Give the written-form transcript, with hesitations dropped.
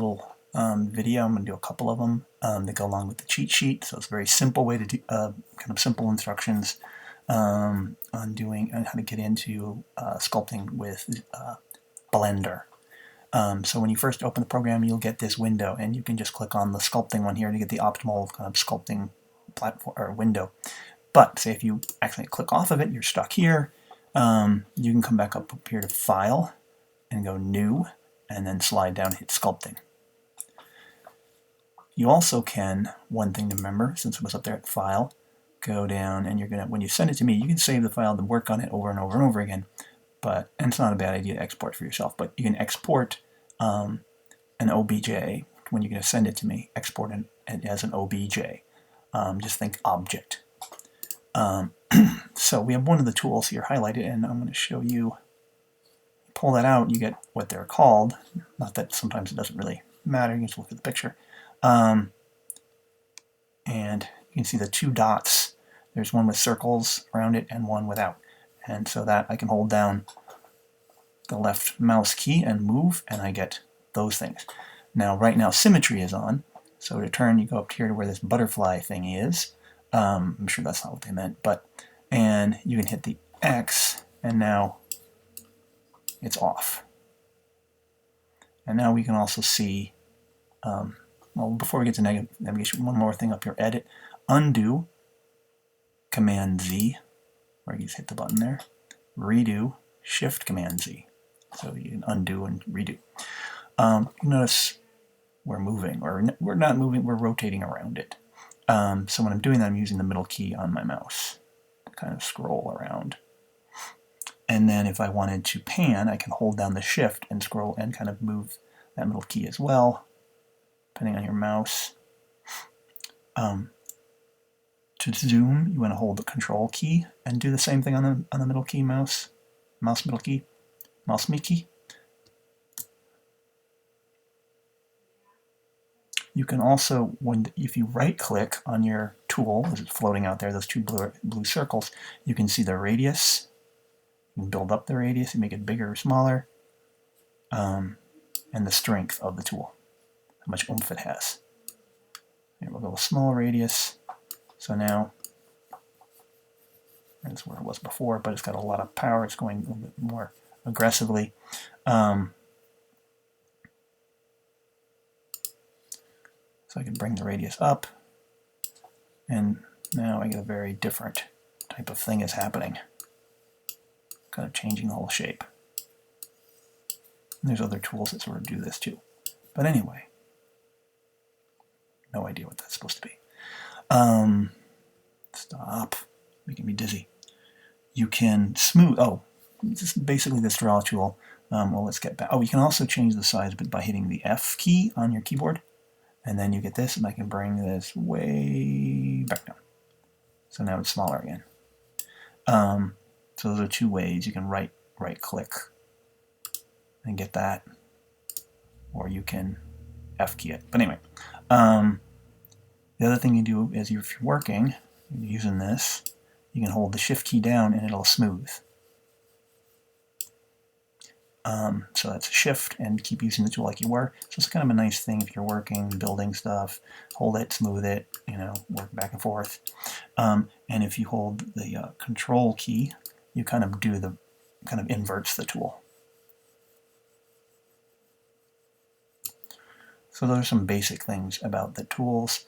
little video. I'm going to do a couple of them that go along with the cheat sheet. So it's a very simple way to do kind of simple instructions on how to get into sculpting with Blender. So when you first open the program, you'll get this window, and you can just click on the sculpting one here to get the optimal kind of sculpting platform or window. But say if you accidentally click off of it, you're stuck here. You can come back up here to File and go New, and then slide down and hit Sculpting. You also can, one thing to remember, since it was up there at File, go down and you're gonna, when you send it to me, you can save the file to work on it over and over and over again. And it's not a bad idea to export for yourself, but you can export an OBJ when you're going to send it to me. Export it as an OBJ. Just think object. So we have one of the tools here highlighted, and I'm going to show you. Pull that out, you get what they're called. Not that sometimes it doesn't really matter. You can just look at the picture. And you can see the two dots. There's one with circles around it and one without. And so that I can hold down the left mouse key and move, and I get those things. Now, right now, symmetry is on. So to turn, you go up here to where this butterfly thing is. I'm sure that's not what they meant, and you can hit the X, and now it's off. And now we can also see, well, before we get to navigation, one more thing up here, Edit, Undo, Command Z, or you just hit the button there, Redo, Shift Command Z. So you can undo and redo. Notice we're moving, or we're not moving, we're rotating around it. So when I'm doing that, I'm using the middle key on my mouse to kind of scroll around. And then if I wanted to pan, I can hold down the Shift and scroll and kind of move that middle key as well, depending on your mouse. To zoom, you want to hold the Control key and do the same thing on the middle key mouse middle key. You can also, if you right-click on your tool, as it's floating out there, those two blue circles, you can see the radius. You can build up the radius and make it bigger or smaller, and the strength of the tool, how much oomph it has. Here we'll go with small radius. So now, that's where it was before, but it's got a lot of power. It's going a little bit more aggressively. So I can bring the radius up, and now I get a very different type of thing is happening. Kind of changing the whole shape. And there's other tools that sort of do this too. But anyway, no idea what that's supposed to be. Stop, making me dizzy. You can smooth, just basically this draw tool. Well, let's get back. Oh, you can also change the size by hitting the F key on your keyboard. And then you get this, and I can bring this way back down. So now it's smaller again. So those are two ways. You can right click and get that, or you can F key it. But anyway, the other thing you do is if you're working, using this, you can hold the Shift key down and it'll smooth. So that's Shift, and keep using the tool like you were. So it's kind of a nice thing if you're working, building stuff, hold it, smooth it, work back and forth. And if you hold the Control key, you kind of inverts the tool. So those are some basic things about the tools.